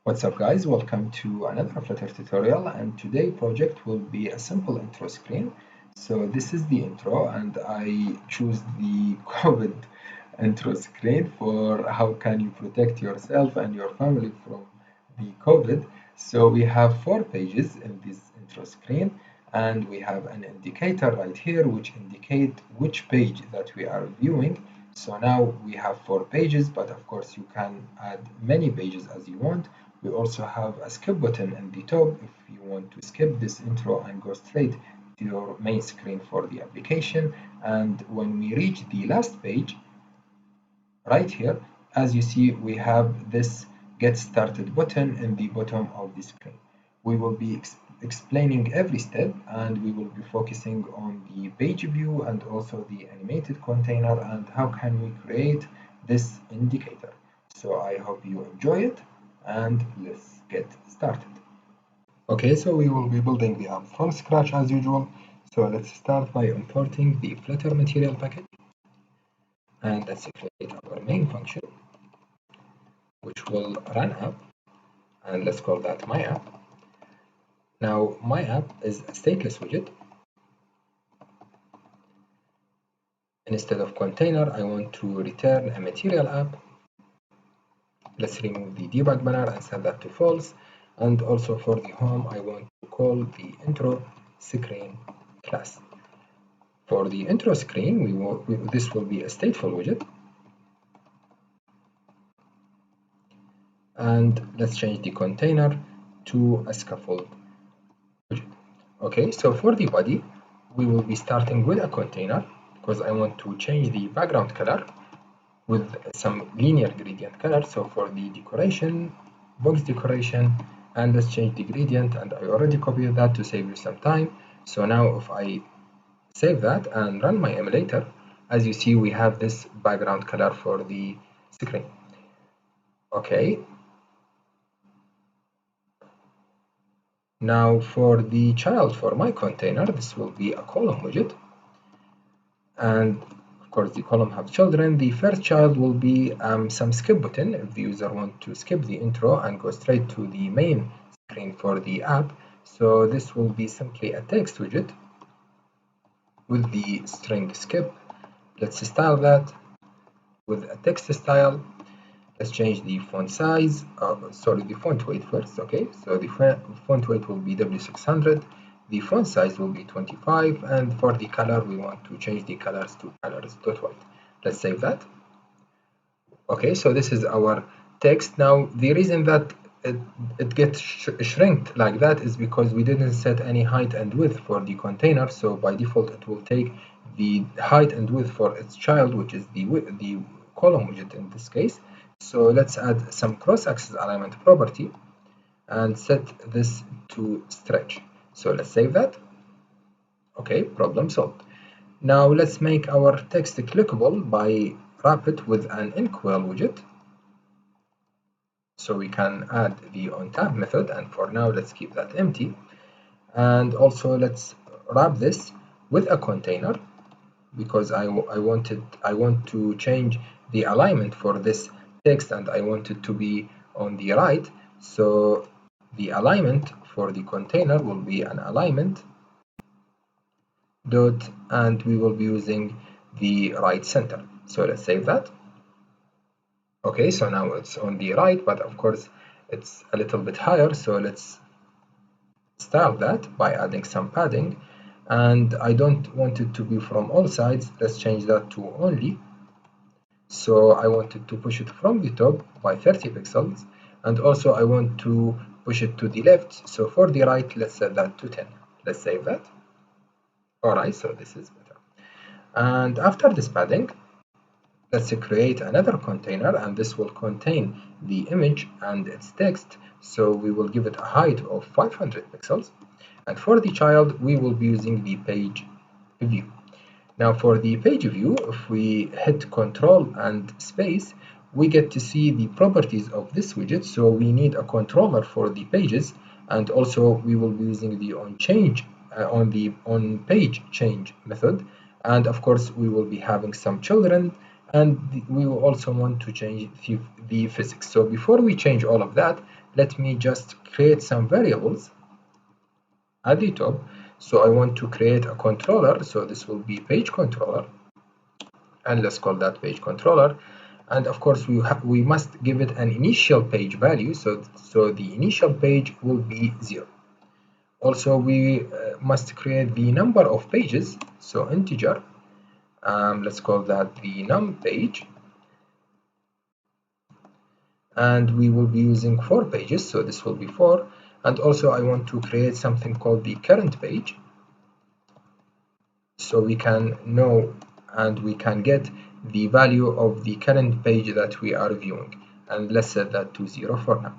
What's up guys, welcome to another Flutter tutorial, and today project will be a simple intro screen. So this is the intro and I choose the COVID intro screen for how can you protect yourself and your family from the COVID. So we have 4 pages in this intro screen and we have an indicator right here which indicate which page that we are viewing. So now we have 4 pages, but of course you can add many pages as you want. We also have a skip button in the top if you want to skip this intro and go straight to your main screen for the application. And when we reach the last page, right here, as you see, we have this Get Started button in the bottom of the screen. We will be explaining every step and we will be focusing on the page view and also the animated container and how can we create this indicator. So I hope you enjoy it and let's get started. Okay, so we will be building the app from scratch as usual. So let's start by importing the Flutter material package. And let's create our main function, which will run app, and let's call that my app. Now, my app is a stateless widget. Instead of container, I want to return a material app. Let's remove the debug banner and set that to false. And also for the home, I want to call the intro screen class. For the intro screen, this will be a stateful widget. And let's change the container to a scaffold widget. Okay, so for the body, we will be starting with a container because I want to change the background color with some linear gradient color. So for the decoration, box decoration, and let's change the gradient, and I already copied that to save you some time. So now if I save that and run my emulator, as you see, we have this background color for the screen. Okay. Now for the child for my container, this will be a column widget. And of course, the column have children. The first child will be some skip button if the user wants to skip the intro and go straight to the main screen for the app. So this will be simply a text widget with the string skip. Let's style that with a text style. Let's change the font size, the font weight first, okay? So the font weight will be W600, the font size will be 25, and for the color, we want to change the colors to colors.white. Let's save that. Okay, so this is our text. Now, the reason that it gets shrinked like that is because we didn't set any height and width for the container, so by default, it will take the height and width for its child, which is the column widget in this case. So let's add some cross-axis alignment property and set this to stretch. So let's save that. Okay, problem solved. Now let's make our text clickable by wrap it with an inkwell widget. So we can add the onTab method, and for now let's keep that empty. And also let's wrap this with a container because I want to change the alignment for this text and I want it to be on the right. So the alignment for the container will be an alignment dot, and we will be using the right center. So let's save that. Okay, so now it's on the right, but of course it's a little bit higher. So let's style that by adding some padding. And I don't want it to be from all sides. Let's change that to only. So I wanted to push it from the top by 30 pixels, and also I want to push it to the left. So for the right, let's set that to 10. Let's save that. All right, so this is better. And after this padding, let's create another container, and this will contain the image and its text. So we will give it a height of 500 pixels. And for the child, we will be using the page view. Now for the page view, if we hit Control and space, we get to see the properties of this widget. So we need a controller for the pages, and also we will be using the on page change method. And of course, we will be having some children, and we will also want to change the physics. So before we change all of that, let me just create some variables at the top. So I want to create a controller, so this will be page controller, and let's call that page controller. And of course we must give it an initial page value, so the initial page will be 0. Also we must create the number of pages, so integer, let's call that the num page, and we will be using 4 pages, so this will be 4. And also I want to create something called the current page, so we can know and we can get the value of the current page that we are viewing, and let's set that to 0 for now.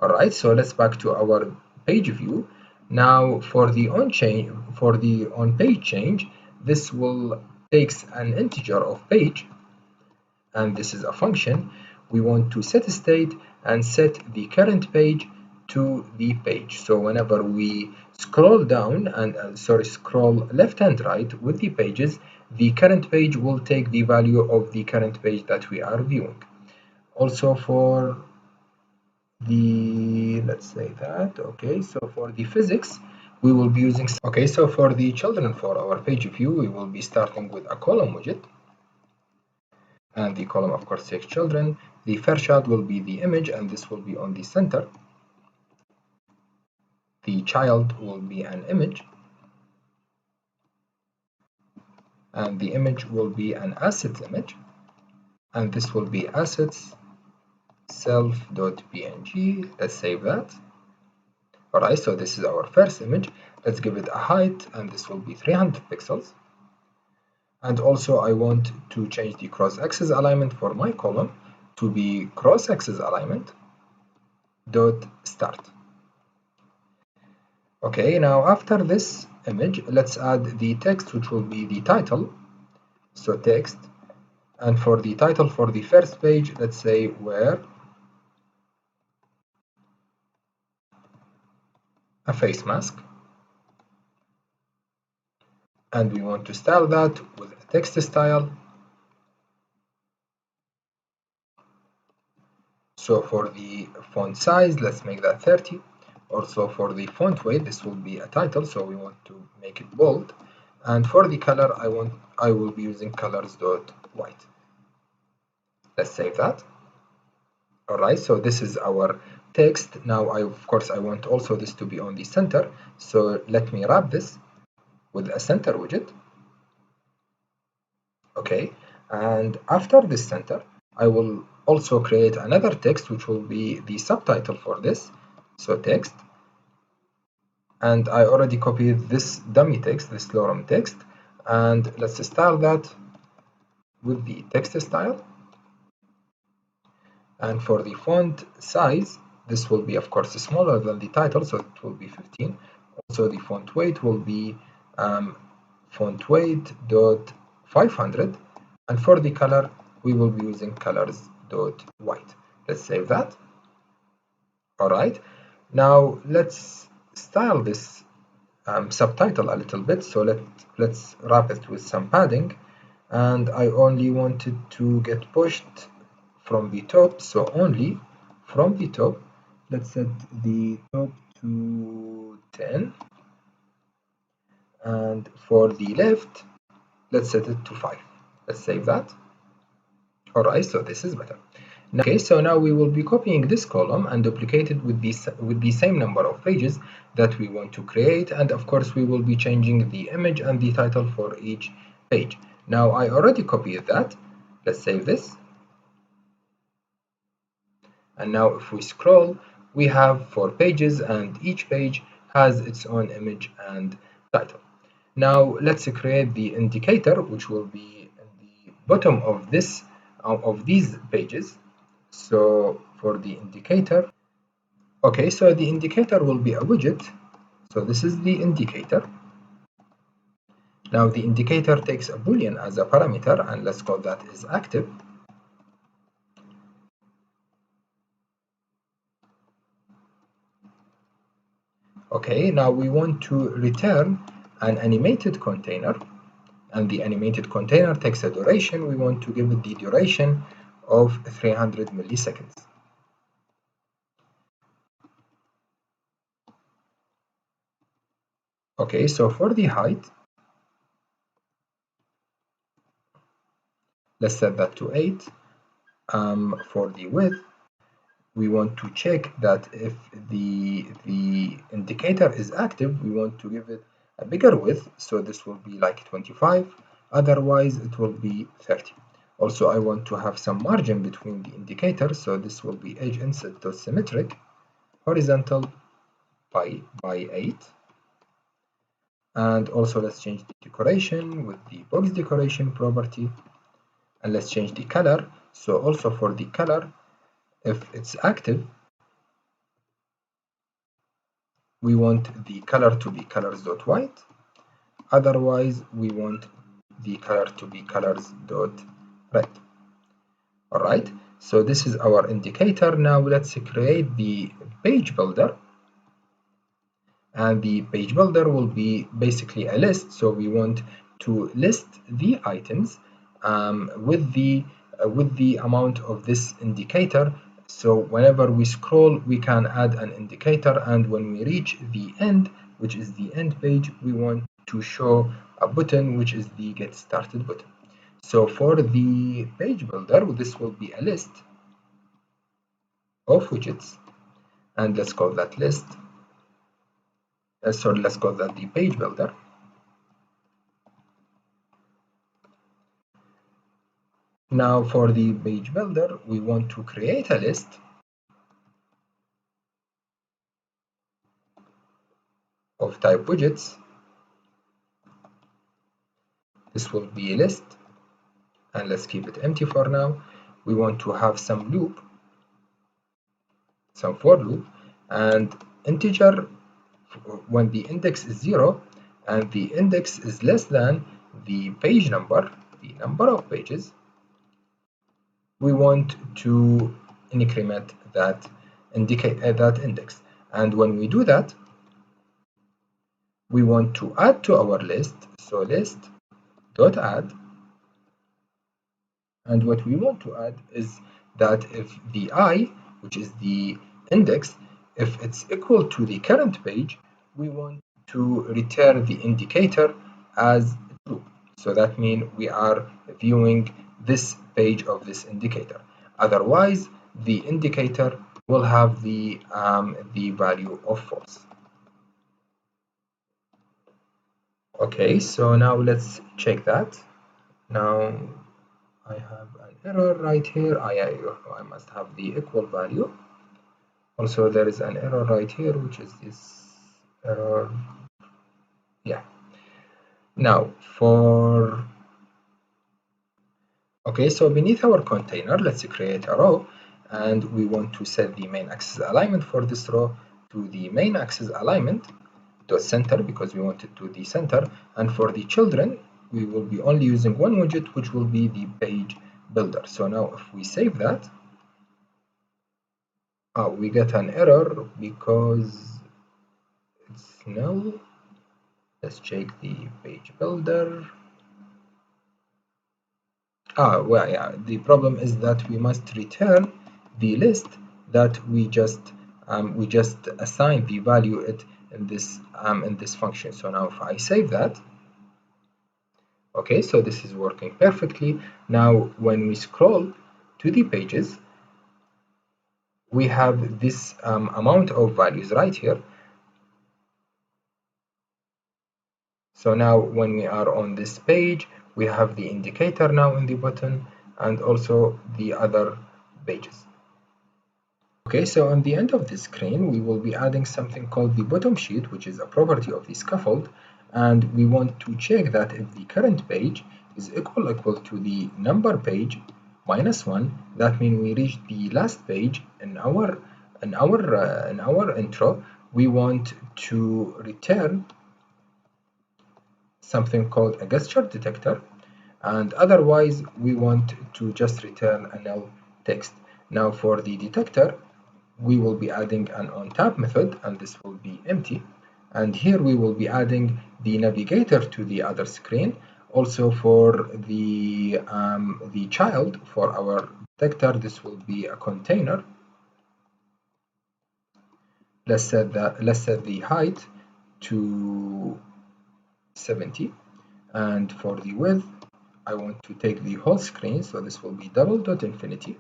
Alright, so let's back to our page view. Now for the on page change, this will takes an integer of page, and this is a function. We want to set state and set the current page to the page. So whenever we scroll down and scroll left and right with the pages, the current page will take the value of the current page that we are viewing. Also for the, let's say that, okay, so for the physics we will be using, okay, so for the children, for our page view, we will be starting with a column widget, and the column of course takes children. The first child will be the image, and this will be on the center. The child will be an image, and the image will be an assets image, and this will be assets self.png. Let's save that. Alright, so this is our first image. Let's give it a height, and this will be 300 pixels. And also I want to change the cross-axis alignment for my column to be cross-axis alignment dot start. Okay, now after this image, let's add the text, which will be the title. So text, and for the title for the first page, let's say where a face mask, and we want to style that with a text style. So for the font size, let's make that 30. Also for the font weight, this will be a title, so we want to make it bold. And for the color, I will be using colors.white. Let's save that. Alright, so this is our text. Now of course I want also this to be on the center, so let me wrap this with a center widget. Okay, and after this center, I will also create another text, which will be the subtitle for this. So text, and I already copied this dummy text, this lorem text, and let's style that with the text style. And for the font size, this will be of course smaller than the title, so it will be 15. Also the font weight will be font weight dot 500, and for the color we will be using colors.white. Let's save that. Alright, now let's style this subtitle a little bit, so let's wrap it with some padding, and I only wanted to get pushed from the top, so only from the top. Let's set the top to 10, and for the left let's set it to 5. Let's save that. Alright, so this is better. Okay, so now we will be copying this column and duplicate it with the same number of pages that we want to create, and of course we will be changing the image and the title for each page. Now I already copied that. Let's save this. And now if we scroll, we have 4 pages, and each page has its own image and title. Now let's create the indicator, which will be in the bottom of this of these pages. So for the indicator, okay, so the indicator will be a widget. So this is the indicator. Now the indicator takes a boolean as a parameter, and let's call that is active. Okay, now we want to return an animated container, and the animated container takes a duration. We want to give it the duration of 300 milliseconds. Okay, so for the height, let's set that to 8. For the width, we want to check that if the indicator is active, we want to give it a bigger width, so this will be like 25, otherwise it will be 30. Also, I want to have some margin between the indicators, so this will be edge inset symmetric, horizontal by 8. And also let's change the decoration with the box decoration property, and let's change the color. So also for the color, if it's active, we want the color to be colors.white, otherwise we want the color to be colors.red. All right, so this is our indicator. Now let's create the page builder, and the page builder will be basically a list. So we want to list the items with the amount of this indicator. So whenever we scroll, we can add an indicator, and when we reach the end, which is the end page, we want to show a button, which is the get started button. So for the page builder, this will be a list of widgets, and let's call that list. Sorry, let's call that the page builder. Now for the page builder, we want to create a list of type widgets. This will be a list, and let's keep it empty for now. We want to have some loop, some for loop, and integer when the index is 0 and the index is less than the page number, the number of pages, we want to increment that index. And when we do that, we want to add to our list, so list dot add, and what we want to add is that if the I, which is the index, if it's equal to the current page, we want to return the indicator as true. So that means we are viewing this page of this indicator. Otherwise, the indicator will have the value of false. Okay, so now let's check that. Now I have an error right here. I must have the equal value. Also, there is an error right here, which is this error. Yeah. Now for okay, so beneath our container, let's create a row, and we want to set the main axis alignment for this row to the main axis alignment dot center, because we want it to the center. And for the children, we will be only using one widget, which will be the page builder. So now if we save that, we get an error because it's null. Let's check the page builder. Well, yeah, the problem is that we must return the list that we just assigned the value it in this function. So now if I save that, okay, so this is working perfectly. Now when we scroll to the pages, we have this amount of values right here. So now when we are on this page, we have the indicator now in the button, and also the other pages. Okay, so on the end of the screen, we will be adding something called the bottom sheet, which is a property of the scaffold, and we want to check that if the current page is equal to the number page minus 1, that means we reached the last page in our intro. We want to return something called a gesture detector, and otherwise we want to just return a null text. Now for the detector, we will be adding an onTap method, and this will be empty. And here we will be adding the navigator to the other screen. Also for the child, for our detector, this will be a container. Let's set the height to 70, and for the width I want to take the whole screen, so this will be double dot infinity.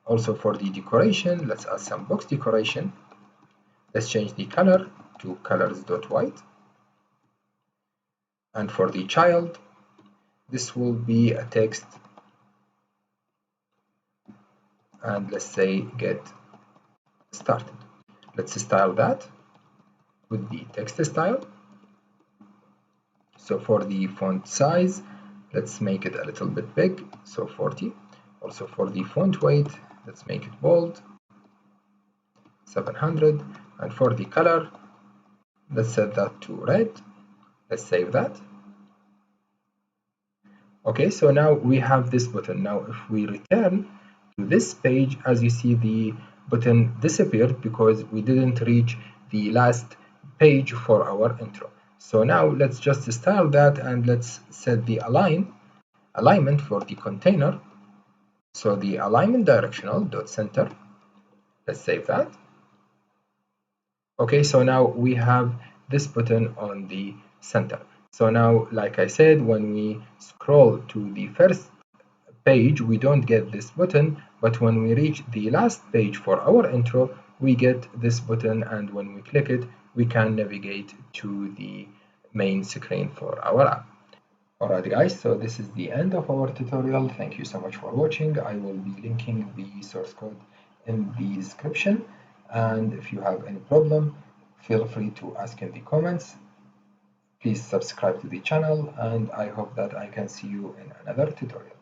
Also for the decoration, let's add some box decoration. Let's change the color to colors.white. And for the child, this will be a text, and let's say get started. Let's style that with the text style. So for the font size, let's make it a little bit big, so 40. Also for the font weight, let's make it bold, 700. And for the color, let's set that to red. Let's save that. Okay, so now we have this button. Now if we return to this page, as you see, the button disappeared because we didn't reach the last page for our intro. So now let's just style that, and let's set the alignment for the container. So the alignment directional dot center. Let's save that. Okay, so now we have this button on the center. So now, like I said, when we scroll to the first page, we don't get this button, but when we reach the last page for our intro, we get this button, and when we click it, we can navigate to the main screen for our app. Alright guys, so this is the end of our tutorial. Thank you so much for watching. I will be linking the source code in the description, and if you have any problem, feel free to ask in the comments. Please subscribe to the channel, and I hope that I can see you in another tutorial.